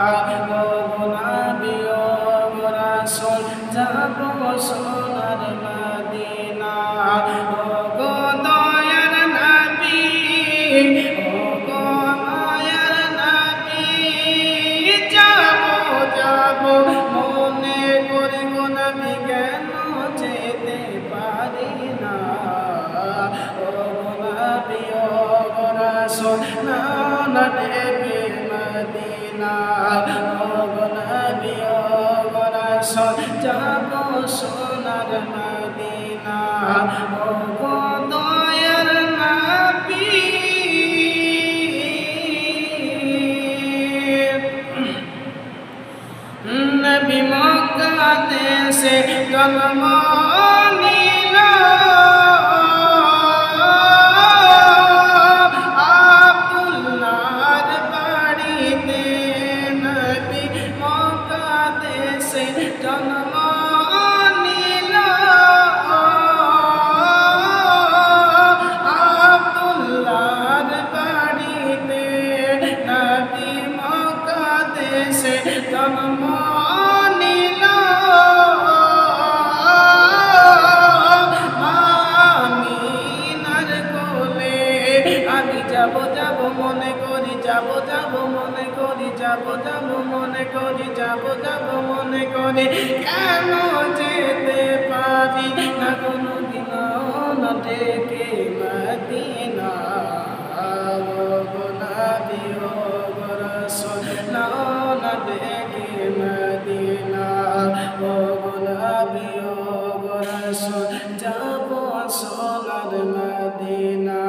ও নবী ও রাসূল যাব সোনার মদিনা ও গো দয়ার নবী ও গো মায়ার নবী যাব যাব মনে করি গো নবী কেন যেতে পারি না ও নবী ও রাসূল না ডেকে মদিনা ও নবী ও রাসূল যাব সোনার মদিনা ও গো দয়ার নবী নবী মক্কা দেশে জন্ম নিল আব্দুল্লাহর বাড়িতে নবী মক্কা দেশে জন্ম নিল আব্দুল্লাহর বাড়িতে নবী মক্কা দেশে জন্ম নিল আমিনার কোলে আমি যাব যাব মনে করি যাব যাব মনে করি যাব যাব মনে করি যাব যাব মনে করি কেন যেতে পারি না কোনো দিন না ডেকে মদিনা ও গো নবী ও রাসূল না ডেকে মদিনা ও গো নবী ও রাসূল যাব সোনার মদিনা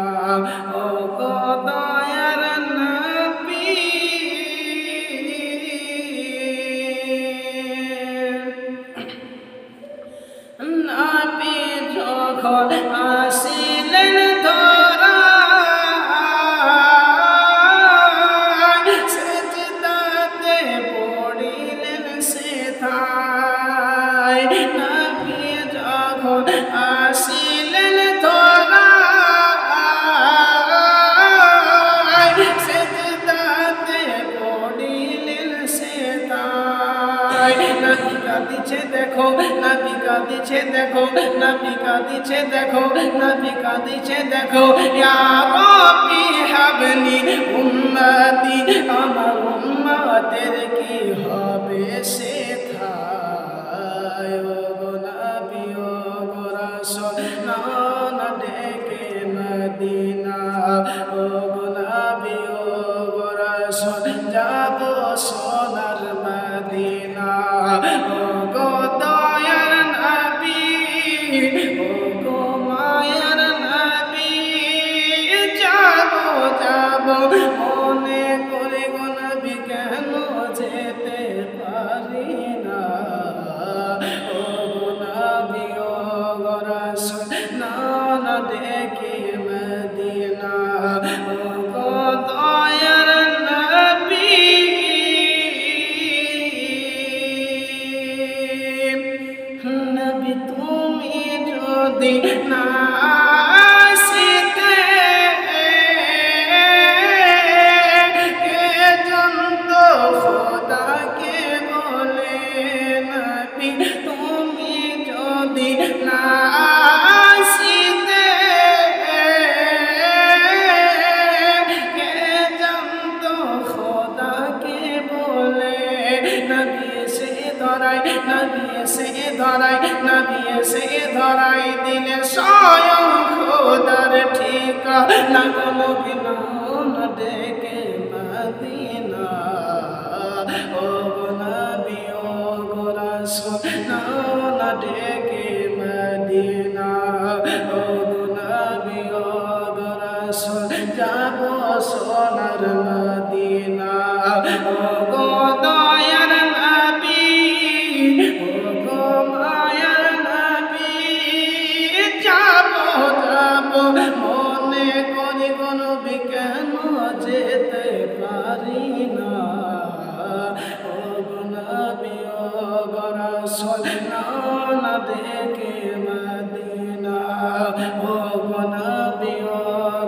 ও গো দয়ার নবী নবী যখন আসিলেন ধরায় সেজদাতে পড়িলেন সেথায় নবী যখন আসিলেন ধরায় সেজদাতে পড়িলেন সেথায় নবী কাঁদিছে দেখো নবী কাঁদিছে দেখো নবী কাঁদিছে দেখো নবী কাঁদিছে দেখো ইয়া রাব্বি হাবলি উম্মতি আমার উম্মতের কি হবে সেথায় ও গো নবী ও গো রাসূল না ডেকে মদিনা ও গো নবী ও গো রাসূল যাব সোনার মদিনা ও গো দয়ার নবী ও গো মায়ার নবী যাব যাব মনে করে গো নবী কেন যেতে পারি না ও গো নবী ও গো রাসূল না ডেকে মদিনা ও গো দয়ার নবী নবী তুমি যদি না আসিতে কে জানত খোদাকে বলে নবী তুমি যদি না আসিতে কে জানত খোদাকে বলে নবী এসে ধরায় নবী এসে ধরায় নবী এসে ধরায় দিলে স্বয়ং খোদার ঠিকানা নবী না ডেকে মদিনা ও গো নবী ও গো রাসূল না ডেকে মদিনা ও গো নবী ও গো রাসূল যাব সোনার মদিনা ও গো দয়ার নবী ও গো মায়ার নবী যাব যাব মনে করি গো নবী কেন যেতে পারি না ও গো নবী ও গো রাসূল না ডেকে মদিনা ও গো নবী ও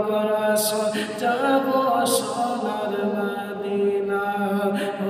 গো রাসূল যাব সোনার মদিনা ও